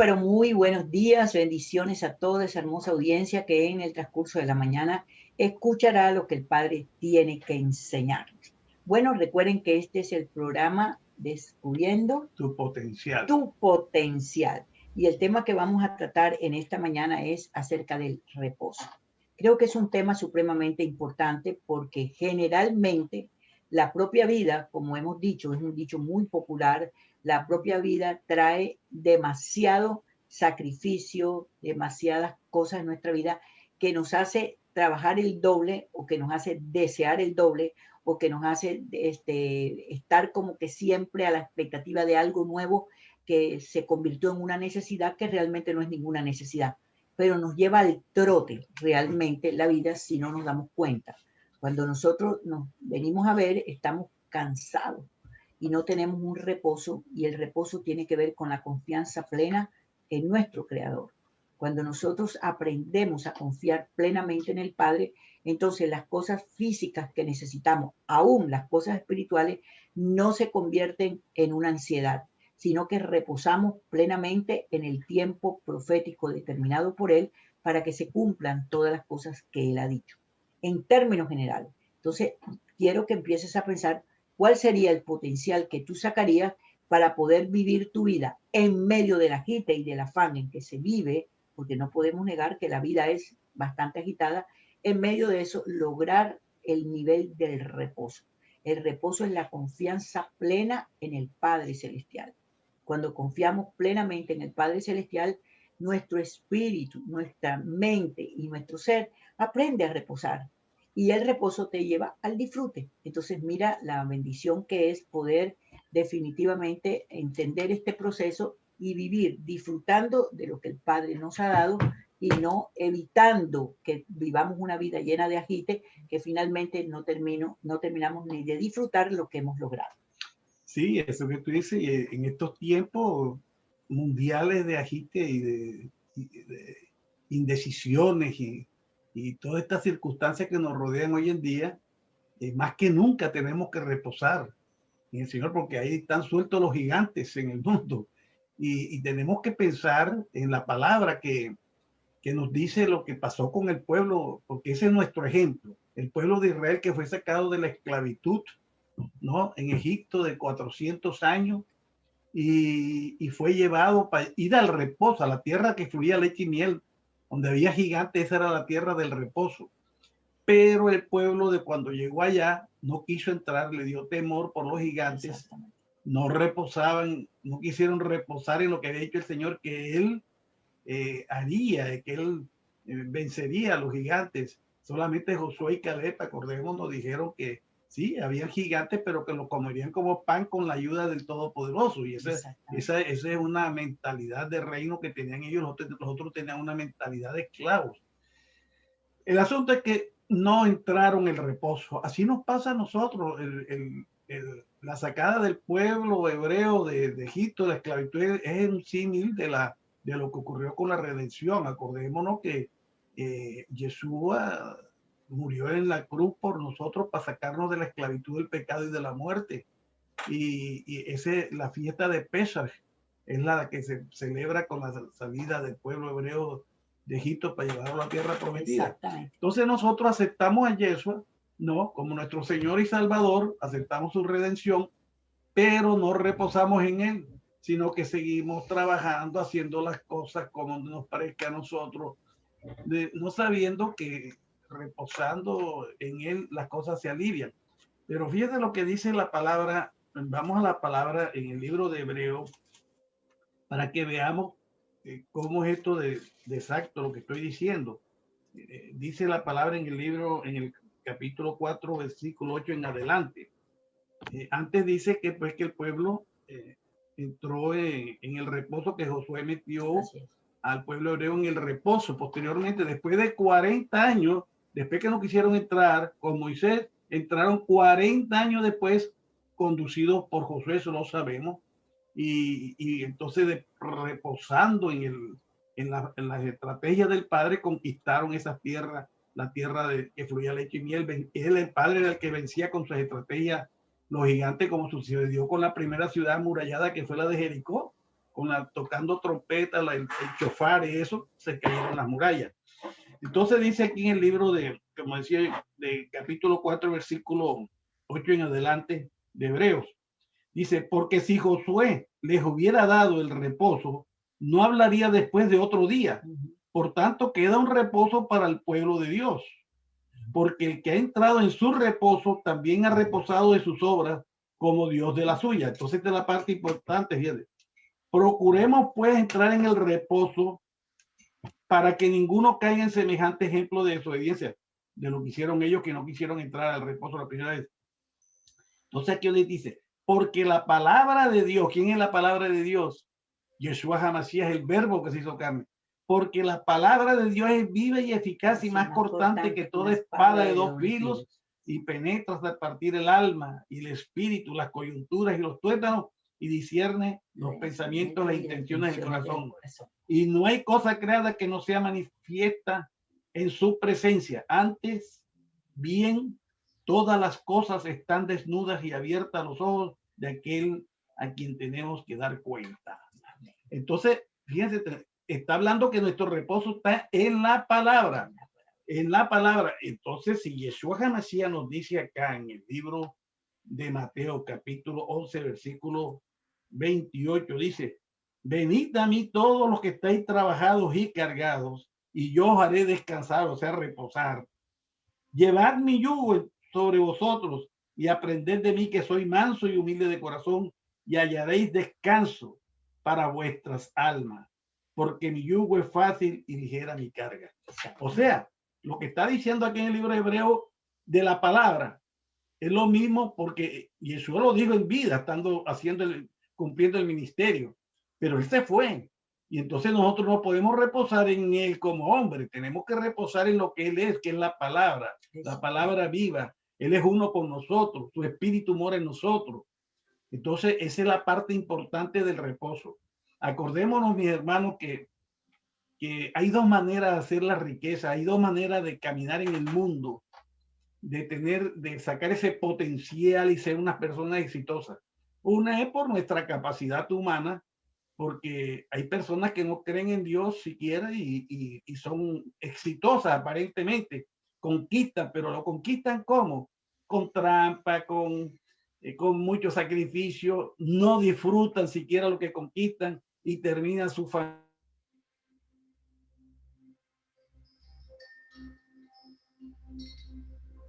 pero muy buenos días, bendiciones a toda esa hermosa audiencia que en el transcurso de la mañana escuchará lo que el Padre tiene que enseñarnos. Bueno, recuerden que este es el programa Descubriendo tu potencial. Tu potencial. Y el tema que vamos a tratar en esta mañana es acerca del reposo. Creo que es un tema supremamente importante porque generalmente la propia vida, como hemos dicho, es un dicho muy popular, la propia vida trae demasiado sacrificio, demasiadas cosas en nuestra vida que nos hace trabajar el doble o que nos hace desear el doble o que nos hace estar como que siempre a la expectativa de algo nuevo que se convirtió en una necesidad que realmente no es ninguna necesidad, pero nos lleva al trote realmente la vida si no nos damos cuenta. Cuando nosotros nos venimos a ver, estamos cansados y no tenemos un reposo, y el reposo tiene que ver con la confianza plena en nuestro Creador. Cuando nosotros aprendemos a confiar plenamente en el Padre, entonces las cosas físicas que necesitamos, aún las cosas espirituales, no se convierten en una ansiedad, sino que reposamos plenamente en el tiempo profético determinado por Él para que se cumplan todas las cosas que Él ha dicho, en términos generales. Entonces, quiero que empieces a pensar cuál sería el potencial que tú sacarías para poder vivir tu vida en medio del agite y del afán en que se vive, porque no podemos negar que la vida es bastante agitada. En medio de eso, lograr el nivel del reposo. El reposo es la confianza plena en el Padre Celestial. Cuando confiamos plenamente en el Padre Celestial, nuestro espíritu, nuestra mente y nuestro ser aprende a reposar. Y el reposo te lleva al disfrute. Entonces mira la bendición que es poder definitivamente entender este proceso y vivir disfrutando de lo que el Padre nos ha dado y no evitando que vivamos una vida llena de agite que finalmente no terminamos ni de disfrutar lo que hemos logrado. Sí, eso que tú dices, en estos tiempos mundiales de agite de indecisiones y todas estas circunstancias que nos rodean hoy en día, más que nunca tenemos que reposar en el Señor, porque ahí están sueltos los gigantes en el mundo. Y tenemos que pensar en la palabra que nos dice lo que pasó con el pueblo, porque ese es nuestro ejemplo. El pueblo de Israel que fue sacado de la esclavitud, ¿no? En Egipto de 400 años y fue llevado para ir al reposo, a la tierra que fluía leche y miel, donde había gigantes, esa era la tierra del reposo. Pero el pueblo de cuando llegó allá no quiso entrar, le dio temor por los gigantes, no reposaban, no quisieron reposar en lo que había dicho el Señor, que Él haría, que Él vencería a los gigantes. Solamente Josué y Caleb, acordemos, nos dijeron que sí, había gigantes, pero que lo comerían como pan con la ayuda del Todopoderoso. Y esa es una mentalidad de reino que tenían ellos, los otros tenían una mentalidad de esclavos. El asunto es que no entraron en el reposo. Así nos pasa a nosotros. La sacada del pueblo hebreo de Egipto, la esclavitud, es un símil de lo que ocurrió con la redención. Acordémonos que Yeshua murió en la cruz por nosotros para sacarnos de la esclavitud, del pecado y de la muerte. Y la fiesta de Pesach es la que se celebra con la salida del pueblo hebreo de Egipto para llevar a la tierra prometida. Entonces nosotros aceptamos a Yeshua, ¿no? Como nuestro Señor y Salvador, aceptamos su redención, pero no reposamos en Él, sino que seguimos trabajando, haciendo las cosas como nos parezca a nosotros, no sabiendo que reposando en Él las cosas se alivian. Pero fíjate lo que dice la palabra, vamos a la palabra en el libro de Hebreos, para que veamos cómo es esto de exacto lo que estoy diciendo. Dice la palabra en el libro, en el capítulo 4, versículo 8 en adelante. Antes dice que pues que el pueblo entró en el reposo, que Josué metió al pueblo hebreo en el reposo. Posteriormente, después de 40 años, después que no quisieron entrar con Moisés, entraron 40 años después, conducidos por Josué, eso lo sabemos. Y entonces reposando en las estrategias del Padre, conquistaron esas tierras, la tierra que fluía leche y miel. Él, el Padre, era el que vencía con sus estrategias los gigantes, como sucedió con la primera ciudad amurallada, que fue la de Jericó. tocando trompeta, el chofar y eso, se cayeron las murallas. Entonces dice aquí en el libro de, como decía, de capítulo 4, versículo 8 en adelante de Hebreos, dice, porque si Josué les hubiera dado el reposo, no hablaría después de otro día. Por tanto, queda un reposo para el pueblo de Dios. Porque el que ha entrado en su reposo también ha reposado de sus obras como Dios de la suya. Entonces, esta es la parte importante, fíjate. Procuremos pues entrar en el reposo para que ninguno caiga en semejante ejemplo de desobediencia, de lo que hicieron ellos que no quisieron entrar al reposo la primera vez. Entonces aquí les dice, porque la palabra de Dios, ¿quién es la palabra de Dios? Yeshua HaMashiach es el verbo que se hizo carne. Porque la palabra de Dios es viva y eficaz y más cortante que toda espada de dos filos y penetra hasta partir el alma y el espíritu, las coyunturas y los tuétanos y discierne los pensamientos, las intenciones del corazón. Y no hay cosa creada que no sea manifiesta en su presencia. Antes, bien, todas las cosas están desnudas y abiertas a los ojos de aquel a quien tenemos que dar cuenta. Entonces, fíjense, está hablando que nuestro reposo está en la palabra. En la palabra. Entonces, si Yeshua HaMashiach nos dice acá en el libro de Mateo, capítulo 11, versículo 28, dice, venid a mí todos los que estáis trabajados y cargados, y yo os haré descansar, o sea, reposar. Llevad mi yugo sobre vosotros y aprended de mí que soy manso y humilde de corazón, y hallaréis descanso para vuestras almas, porque mi yugo es fácil y ligera mi carga. O sea, lo que está diciendo aquí en el libro de Hebreo de la palabra es lo mismo, porque Jesús lo dijo en vida, estando cumpliendo el ministerio, pero él se fue. Y entonces nosotros no podemos reposar en él como hombre, tenemos que reposar en lo que él es, que es la palabra viva. Él es uno con nosotros, su espíritu mora en nosotros. Entonces, esa es la parte importante del reposo. Acordémonos, mis hermanos, que hay dos maneras de hacer la riqueza, hay dos maneras de caminar en el mundo, de sacar ese potencial y ser una persona exitosa. Una es por nuestra capacidad humana, porque hay personas que no creen en Dios siquiera y son exitosas aparentemente, conquistan, pero lo conquistan ¿cómo? Con trampa, con mucho sacrificio, no disfrutan siquiera lo que conquistan y terminan su familia.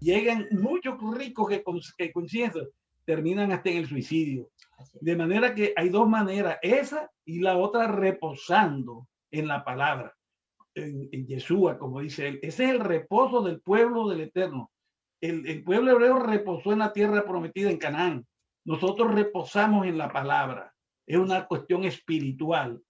Llegan muchos ricos que coinciden, terminan hasta en el suicidio. De manera que hay dos maneras, esa y la otra reposando en la palabra, en Yeshua, como dice él. Ese es el reposo del pueblo del Eterno. El pueblo hebreo reposó en la tierra prometida en Canaán. Nosotros reposamos en la palabra. Es una cuestión espiritual.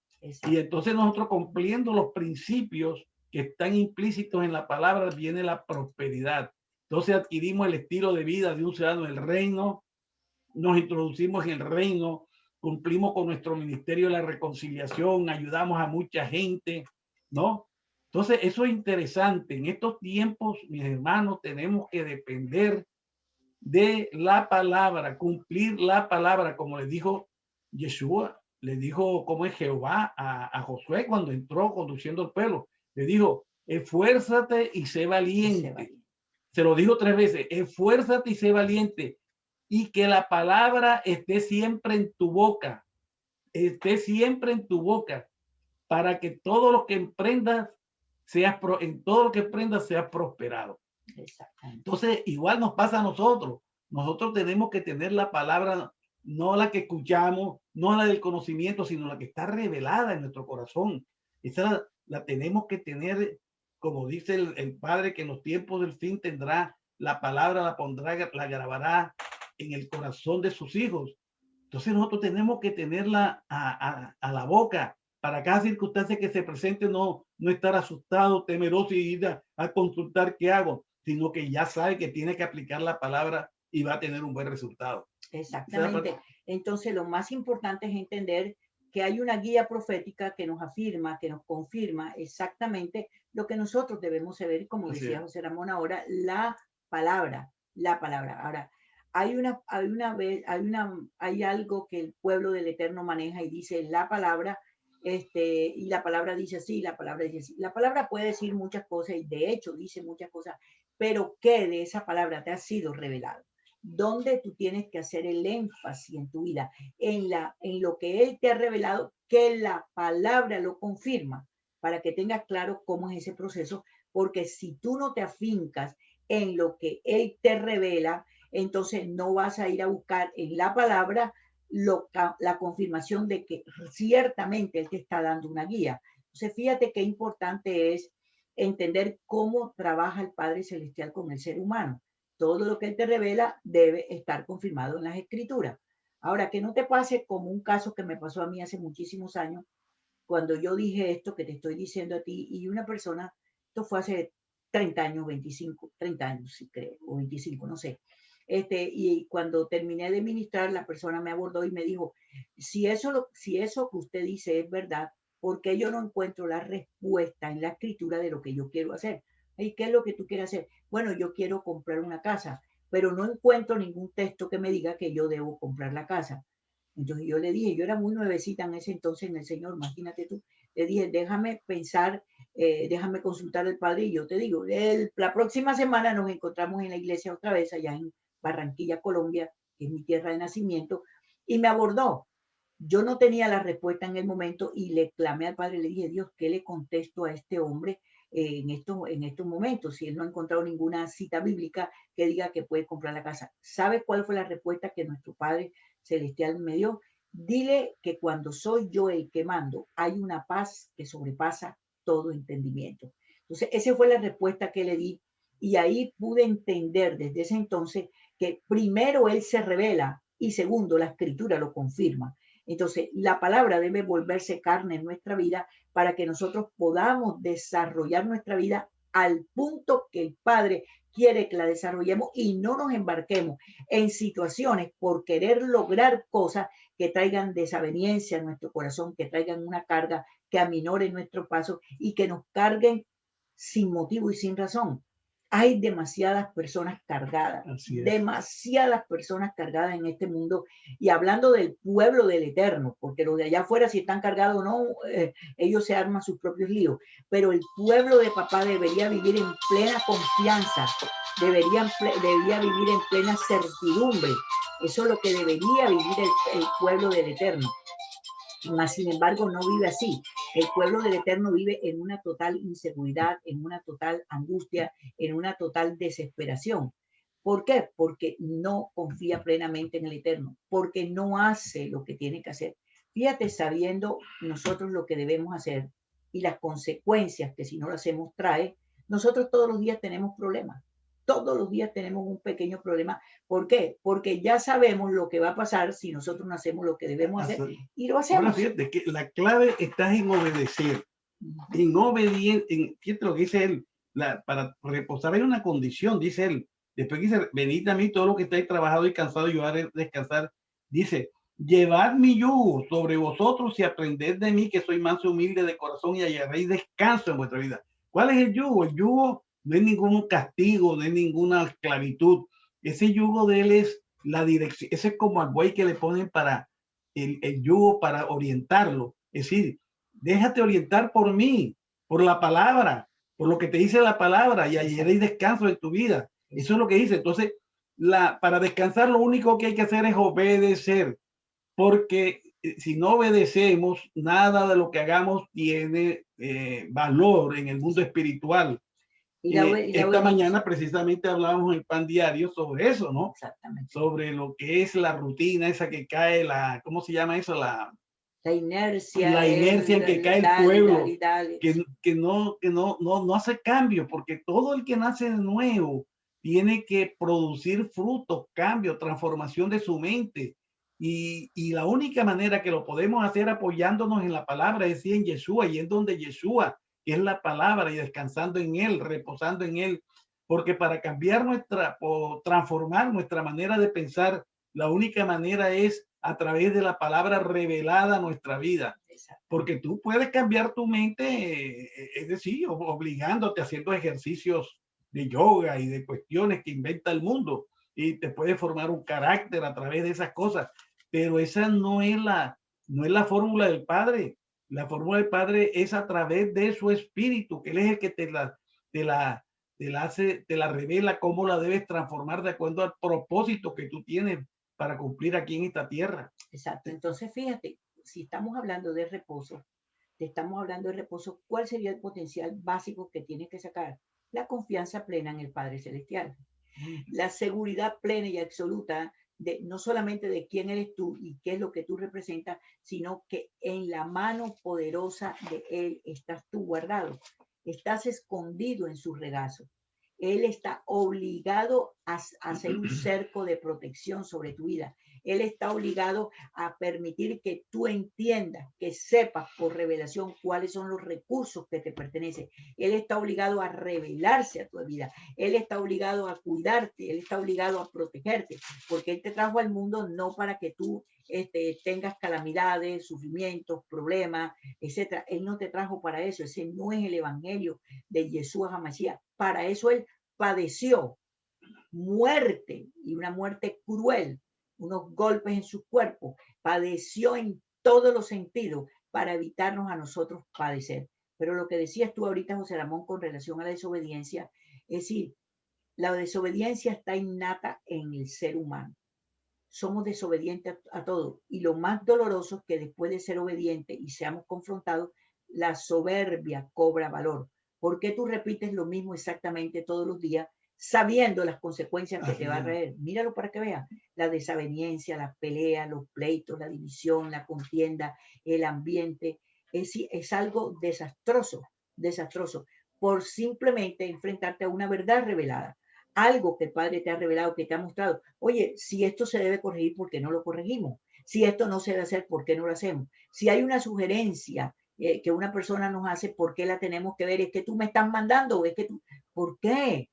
Y entonces nosotros cumpliendo los principios que están implícitos en la palabra, viene la prosperidad. Entonces adquirimos el estilo de vida de un ciudadano del reino, nos introducimos en el reino, cumplimos con nuestro ministerio de la reconciliación, ayudamos a mucha gente, ¿no? Entonces, eso es interesante. En estos tiempos, mis hermanos, tenemos que depender de la palabra, cumplir la palabra, como le dijo Yeshua, le dijo cómo es Jehová a Josué cuando entró conduciendo el pueblo. Le dijo, esfuérzate y sé valiente. Se lo dijo 3 veces, esfuérzate y sé valiente. Y que la palabra esté siempre en tu boca, para que todo lo que emprendas seas prosperado. Entonces, igual nos pasa a nosotros. Nosotros tenemos que tener la palabra, no la que escuchamos, no la del conocimiento, sino la que está revelada en nuestro corazón. Esa la tenemos que tener, como dice el Padre, que en los tiempos del fin tendrá la palabra, la pondrá, la grabará en el corazón de sus hijos. Entonces nosotros tenemos que tenerla a la boca para cada circunstancia que se presente, no estar asustado, temeroso y ir a consultar qué hago, sino que ya sabe que tiene que aplicar la palabra y va a tener un buen resultado. Exactamente. Entonces lo más importante es entender que hay una guía profética que nos afirma, que nos confirma exactamente lo que nosotros debemos saber, como decía José Ramón ahora, la palabra. Ahora, hay algo que el pueblo del Eterno maneja y dice la palabra, y la palabra dice así, la palabra dice así. La palabra puede decir muchas cosas y de hecho dice muchas cosas, pero ¿qué de esa palabra te ha sido revelado? ¿Dónde tú tienes que hacer el énfasis en tu vida? En lo que Él te ha revelado, que la palabra lo confirma, para que tengas claro cómo es ese proceso, porque si tú no te afincas en lo que Él te revela, entonces no vas a ir a buscar en la palabra la confirmación de que ciertamente Él te está dando una guía. Entonces, fíjate qué importante es entender cómo trabaja el Padre Celestial con el ser humano. Todo lo que Él te revela debe estar confirmado en las Escrituras. Ahora, que no te pase como un caso que me pasó a mí hace muchísimos años, cuando yo dije esto que te estoy diciendo a ti, y una persona, esto fue hace 30 años, 25, 30 años, sí creo, o 25, no sé. Y cuando terminé de ministrar, la persona me abordó y me dijo, si eso que usted dice es verdad, ¿por qué yo no encuentro la respuesta en la escritura de lo que yo quiero hacer? ¿Y qué es lo que tú quieres hacer? Bueno, yo quiero comprar una casa, pero no encuentro ningún texto que me diga que yo debo comprar la casa. Entonces yo le dije, yo era muy nuevecita en ese entonces en el Señor, imagínate tú, le dije, déjame pensar, déjame consultar al Padre y yo te digo, la próxima semana nos encontramos en la iglesia otra vez allá en Barranquilla, Colombia, que es mi tierra de nacimiento, y me abordó. Yo no tenía la respuesta en el momento y le clamé al Padre, le dije, Dios, ¿qué le contesto a este hombre en estos momentos? Si él no ha encontrado ninguna cita bíblica que diga que puede comprar la casa. ¿Sabe cuál fue la respuesta que nuestro Padre Celestial me dio? Dile que cuando soy yo el que mando, hay una paz que sobrepasa todo entendimiento. Entonces, esa fue la respuesta que le di y ahí pude entender desde ese entonces que primero Él se revela y segundo, la escritura lo confirma. Entonces, la palabra debe volverse carne en nuestra vida para que nosotros podamos desarrollar nuestra vida al punto que el Padre quiere que la desarrollemos y no nos embarquemos en situaciones por querer lograr cosas que traigan desaveniencia a nuestro corazón, que traigan una carga, que aminoren nuestro paso y que nos carguen sin motivo y sin razón. Hay demasiadas personas cargadas en este mundo. Y hablando del pueblo del Eterno, porque los de allá afuera, si están cargados o no, ellos se arman sus propios líos. Pero el pueblo de papá debería vivir en plena confianza, debería vivir en plena certidumbre. Eso es lo que debería vivir el pueblo del Eterno. Mas, sin embargo, no vive así. El pueblo del Eterno vive en una total inseguridad, en una total angustia, en una total desesperación. ¿Por qué? Porque no confía plenamente en el Eterno, porque no hace lo que tiene que hacer. Fíjate, sabiendo nosotros lo que debemos hacer y las consecuencias que si no lo hacemos trae, nosotros todos los días tenemos problemas. Todos los días tenemos un pequeño problema. ¿Por qué? Porque ya sabemos lo que va a pasar si nosotros no hacemos lo que debemos hacer y lo hacemos. Ahora fíjate que la clave está en obedecer, en obediencia, fíjate lo que dice él, para reposar hay una condición, dice él. Después dice, venid a mí todos los que estáis trabajados y cansados y yo haré descansar. Dice, llevad mi yugo sobre vosotros y aprended de mí que soy manso y humilde de corazón y hallaréis descanso en vuestra vida. ¿Cuál es el yugo? El yugo no es ningún castigo, no es ninguna esclavitud. Ese yugo de él es la dirección, ese es como al buey que le ponen para el yugo para orientarlo. Es decir, déjate orientar por mí, por la palabra, por lo que te dice la palabra y hallaréis descanso en tu vida. Eso es lo que dice. Entonces, para descansar lo único que hay que hacer es obedecer, porque si no obedecemos, nada de lo que hagamos tiene valor en el mundo espiritual. Esta mañana precisamente hablábamos en Pan Diario sobre eso, ¿no? Exactamente. Sobre lo que es la rutina esa que cae, ¿cómo se llama eso? La inercia. La inercia en que cae el pueblo, que no hace cambio, porque todo el que nace de nuevo tiene que producir frutos, cambio, transformación de su mente. Y la única manera que lo podemos hacer apoyándonos en la palabra es en Yeshua, y es donde Yeshua, que es la palabra, y descansando en él, reposando en él, porque para cambiar o transformar nuestra manera de pensar, la única manera es a través de la palabra revelada a nuestra vida. Porque tú puedes cambiar tu mente, es decir, obligándote, haciendo ejercicios de yoga y de cuestiones que inventa el mundo, y te puede formar un carácter a través de esas cosas, pero esa no es la fórmula del Padre. La fórmula del Padre es a través de su Espíritu, que Él es el que te la revela cómo la debes transformar de acuerdo al propósito que tú tienes para cumplir aquí en esta tierra. Exacto. Entonces, fíjate, si estamos hablando de reposo, estamos hablando de reposo, ¿cuál sería el potencial básico que tienes que sacar? La confianza plena en el Padre Celestial. La seguridad plena y absoluta de no solamente de quién eres tú y qué es lo que tú representas, sino que en la mano poderosa de Él estás tú guardado. Estás escondido en su regazo. Él está obligado a hacer un cerco de protección sobre tu vida. Él está obligado a permitir que tú entiendas, que sepas por revelación cuáles son los recursos que te pertenecen. Él está obligado a revelarse a tu vida. Él está obligado a cuidarte. Él está obligado a protegerte, porque Él te trajo al mundo no para que tú tengas calamidades, sufrimientos, problemas, etcétera. Él no te trajo para eso. Ese no es el evangelio de Jesús HaMashiach. Para eso Él padeció muerte, y una muerte cruel, unos golpes en su cuerpo, padeció en todos los sentidos para evitarnos a nosotros padecer. Pero lo que decías tú ahorita, José Ramón, con relación a la desobediencia, es decir, la desobediencia está innata en el ser humano. Somos desobedientes a todo, y lo más doloroso es que después de ser obediente y seamos confrontados, la soberbia cobra valor. ¿Por qué tú repites lo mismo exactamente todos los días, sabiendo las consecuencias que te va a traer? Míralo para que veas. La desaveniencia, las peleas, los pleitos, la división, la contienda, el ambiente, es algo desastroso, desastroso, por simplemente enfrentarte a una verdad revelada, algo que el Padre te ha revelado, que te ha mostrado. Oye, si esto se debe corregir, ¿por qué no lo corregimos? Si esto no se debe hacer, ¿por qué no lo hacemos? Si hay una sugerencia que una persona nos hace, ¿por qué la tenemos que ver? ¿Es que tú me estás mandando o es que tú? ¿Por qué?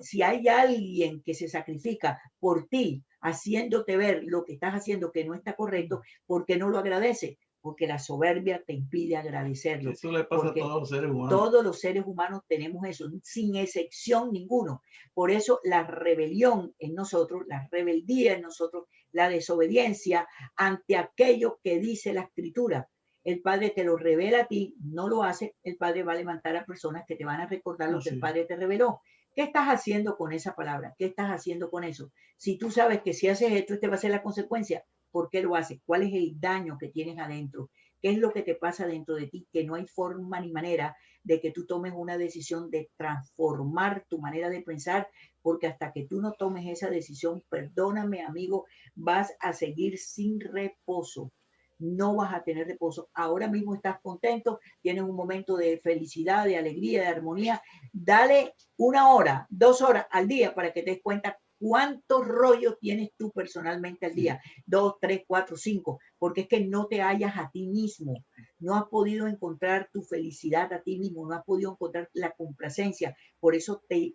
Si hay alguien que se sacrifica por ti, haciéndote ver lo que estás haciendo que no está correcto, ¿por qué no lo agradece? Porque la soberbia te impide agradecerlo. Eso le pasa a todos los seres humanos. Todos los seres humanos tenemos eso, sin excepción ninguno. Por eso la rebelión en nosotros, la rebeldía en nosotros, la desobediencia ante aquello que dice la Escritura. El Padre te lo revela a ti, no lo hace, el Padre va a levantar a personas que te van a recordar lo que el Padre te reveló. ¿Qué estás haciendo con esa palabra? ¿Qué estás haciendo con eso? Si tú sabes que si haces esto, este va a ser la consecuencia, ¿por qué lo haces? ¿Cuál es el daño que tienes adentro? ¿Qué es lo que te pasa dentro de ti? Que no hay forma ni manera de que tú tomes una decisión de transformar tu manera de pensar, porque hasta que tú no tomes esa decisión, perdóname, amigo, vas a seguir sin reposo. No vas a tener reposo. Ahora mismo estás contento, tienes un momento de felicidad, de alegría, de armonía. Dale 1 hora, 2 horas al día para que te des cuenta cuántos rollos tienes tú personalmente al día. 2, 3, 4, 5, porque es que no te hallas a ti mismo. No has podido encontrar tu felicidad a ti mismo, no has podido encontrar la complacencia. Por eso te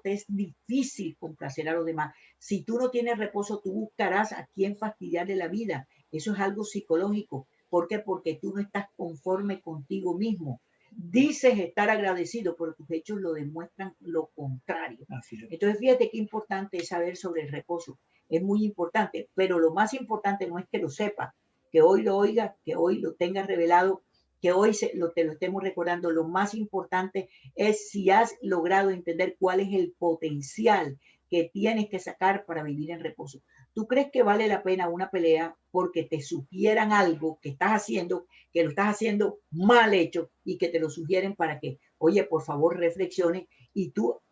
es difícil complacer a los demás. Si tú no tienes reposo, tú buscarás a quién fastidiarle la vida. Eso es algo psicológico. ¿Por qué? Porque tú no estás conforme contigo mismo. Dices estar agradecido, pero tus hechos lo demuestran lo contrario. Entonces, fíjate qué importante es saber sobre el reposo. Es muy importante, pero lo más importante no es que lo sepas, que hoy lo oigas, que hoy lo tengas revelado, que hoy te lo estemos recordando. Lo más importante es si has logrado entender cuál es el potencial que tienes que sacar para vivir en reposo. ¿Tú crees que vale la pena una pelea porque te sugieran algo que estás haciendo, que lo estás haciendo mal hecho y que te lo sugieren para que, oye, por favor, reflexione y tú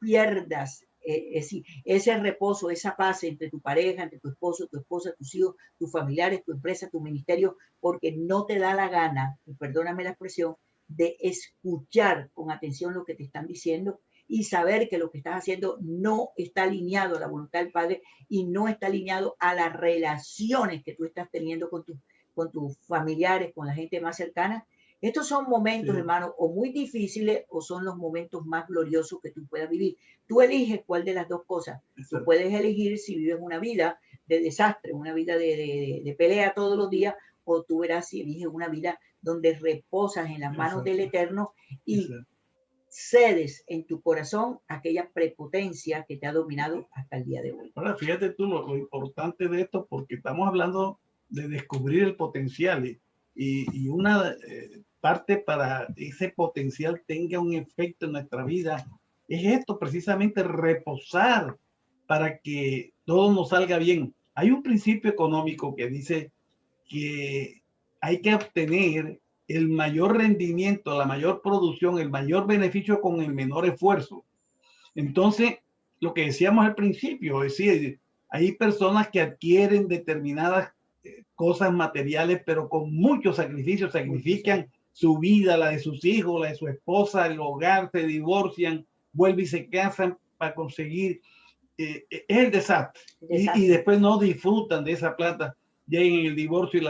pierdas ese reposo, esa paz entre tu pareja, entre tu esposo, tu esposa, tus hijos, tus familiares, tu empresa, tu ministerio, porque no te da la gana, y perdóname la expresión, de escuchar con atención lo que te están diciendo y saber que lo que estás haciendo no está alineado a la voluntad del Padre y no está alineado a las relaciones que tú estás teniendo con tus familiares, con la gente más cercana. Estos son momentos, hermano, o muy difíciles o son los momentos más gloriosos que tú puedas vivir. Tú eliges cuál de las dos cosas. Tú puedes elegir si vives una vida de desastre, una vida de pelea todos los días, o tú verás si eliges una vida donde reposas en las manos del Eterno y cedes en tu corazón aquella prepotencia que te ha dominado hasta el día de hoy. Ahora, fíjate tú lo importante de esto, porque estamos hablando de descubrir el potencial y una parte para ese potencial tenga un efecto en nuestra vida es esto, precisamente reposar para que todo nos salga bien. Hay un principio económico que dice que hay que obtener el mayor rendimiento, la mayor producción, el mayor beneficio con el menor esfuerzo. Entonces, lo que decíamos al principio, es decir, hay personas que adquieren determinadas cosas materiales, pero con muchos sacrificios, sacrifican su vida, la de sus hijos, la de su esposa, el hogar, se divorcian, vuelven y se casan para conseguir, es el desastre. Y después no disfrutan de esa plata, llegan en el divorcio y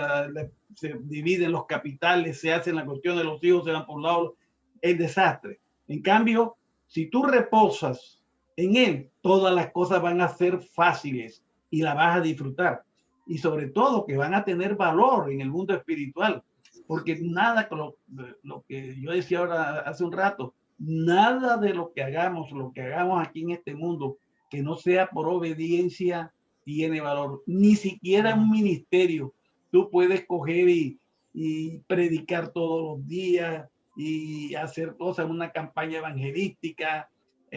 se dividen los capitales, se hacen la cuestión de los hijos, se van por un lado, el desastre. En cambio, si tú reposas en él, todas las cosas van a ser fáciles y la vas a disfrutar. Y sobre todo que van a tener valor en el mundo espiritual. Porque nada, lo que yo decía ahora hace un rato, nada de lo que hagamos aquí en este mundo, que no sea por obediencia, tiene valor. Ni siquiera un ministerio. Tú puedes coger y predicar todos los días y hacer cosas, una campaña evangelística,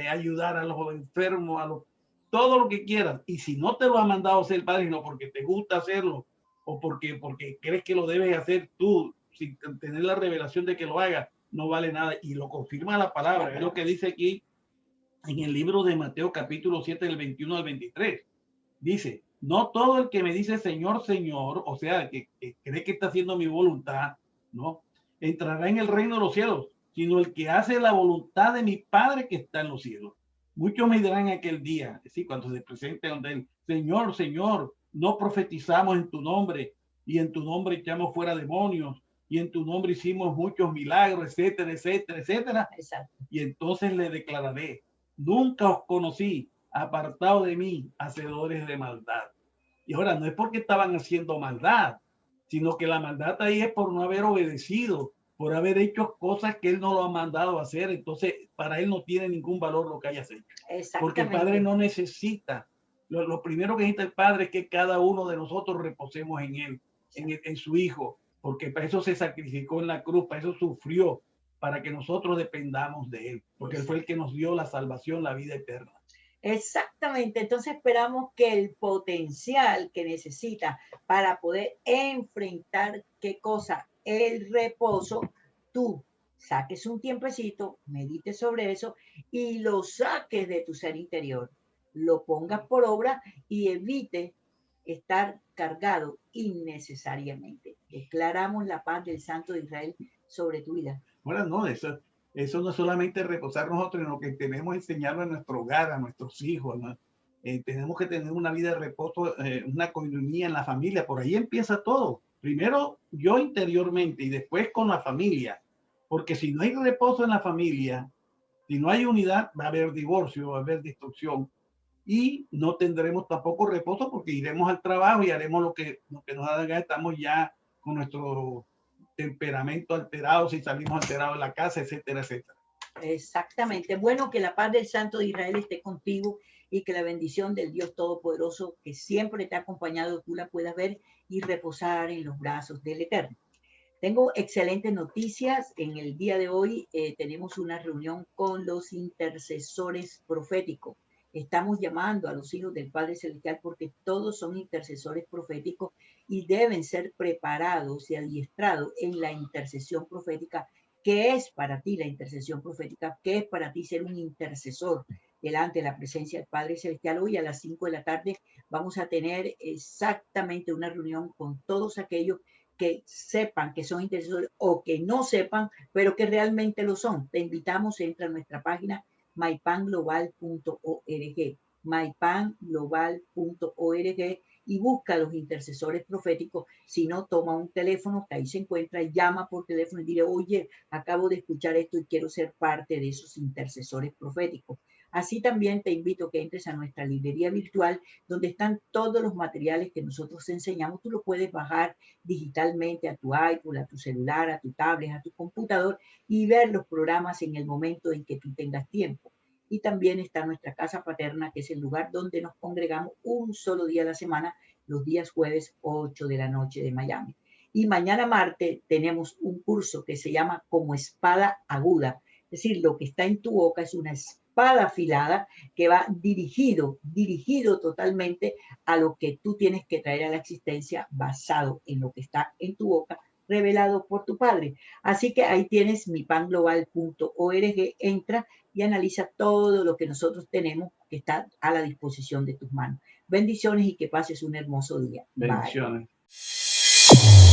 ayudar a los enfermos, todo lo que quieras. Y si no te lo ha mandado a hacer el Padre, no porque te gusta hacerlo o porque crees que lo debes hacer tú, sin tener la revelación de que lo hagas, no vale nada. Y lo confirma la palabra. Es lo que dice aquí en el libro de Mateo capítulo 7, del 21 al 23. Dice, no todo el que me dice Señor, Señor, o sea, que cree que está haciendo mi voluntad, ¿no?, entrará en el reino de los cielos, sino el que hace la voluntad de mi Padre que está en los cielos. Muchos me dirán aquel día, sí, cuando se presente ante él, Señor, Señor, no profetizamos en tu nombre, y en tu nombre echamos fuera demonios, y en tu nombre hicimos muchos milagros, etcétera, etcétera, etcétera. Exacto. Y entonces le declararé, nunca os conocí, apartado de mí, hacedores de maldad. Y ahora no es porque estaban haciendo maldad, sino que la maldad ahí es por no haber obedecido, por haber hecho cosas que él no lo ha mandado a hacer. Entonces, para él no tiene ningún valor lo que hayas hecho. Porque el Padre no necesita. Lo primero que necesita el Padre es que cada uno de nosotros reposemos en él, en su Hijo, porque para eso se sacrificó en la cruz, para eso sufrió, para que nosotros dependamos de él, porque él fue el que nos dio la salvación, la vida eterna. Exactamente, entonces esperamos que el potencial que necesita para poder enfrentar, ¿qué cosa? El reposo, tú saques un tiempecito, medites sobre eso y lo saques de tu ser interior, lo pongas por obra y evite estar cargado innecesariamente. Declaramos la paz del Santo de Israel sobre tu vida. Bueno, no, eso no es solamente reposar nosotros, sino que tenemos que enseñarlo a nuestro hogar, a nuestros hijos, ¿no? Tenemos que tener una vida de reposo, una coinonía en la familia. Por ahí empieza todo. Primero yo interiormente y después con la familia. Porque si no hay reposo en la familia, si no hay unidad, va a haber divorcio, va a haber destrucción. Y no tendremos tampoco reposo porque iremos al trabajo y haremos lo que nos haga. Estamos ya con nuestro temperamento alterado, si salimos alterados de la casa, etcétera, etcétera. Exactamente. Bueno, que la paz del Santo de Israel esté contigo y que la bendición del Dios Todopoderoso, que siempre te ha acompañado, tú la puedas ver y reposar en los brazos del Eterno. Tengo excelentes noticias. En el día de hoy tenemos una reunión con los intercesores proféticos. Estamos llamando a los hijos del Padre Celestial porque todos son intercesores proféticos y deben ser preparados y adiestrados en la intercesión profética. ¿Qué es para ti la intercesión profética? ¿Qué es para ti ser un intercesor delante de la presencia del Padre Celestial? Hoy a las 5 de la tarde vamos a tener exactamente una reunión con todos aquellos que sepan que son intercesores o que no sepan, pero que realmente lo son. Te invitamos, entra a nuestra página mypanglobal.org, mypanglobal.org y busca a los intercesores proféticos. Si no, toma un teléfono, que ahí se encuentra, llama por teléfono y dile, oye, acabo de escuchar esto y quiero ser parte de esos intercesores proféticos. Así también te invito a que entres a nuestra librería virtual, donde están todos los materiales que nosotros enseñamos. Tú lo puedes bajar digitalmente a tu iPhone, a tu celular, a tu tablet, a tu computador y ver los programas en el momento en que tú tengas tiempo. Y también está nuestra casa paterna, que es el lugar donde nos congregamos un solo día a la semana, los días jueves 8 de la noche de Miami. Y mañana martes tenemos un curso que se llama Como Espada Aguda. Es decir, lo que está en tu boca es una espada afilada que va dirigido totalmente a lo que tú tienes que traer a la existencia basado en lo que está en tu boca, revelado por tu Padre. Así que ahí tienes mipanglobal.org, entra y analiza todo lo que nosotros tenemos que está a la disposición de tus manos. Bendiciones y que pases un hermoso día. Bendiciones. Bye.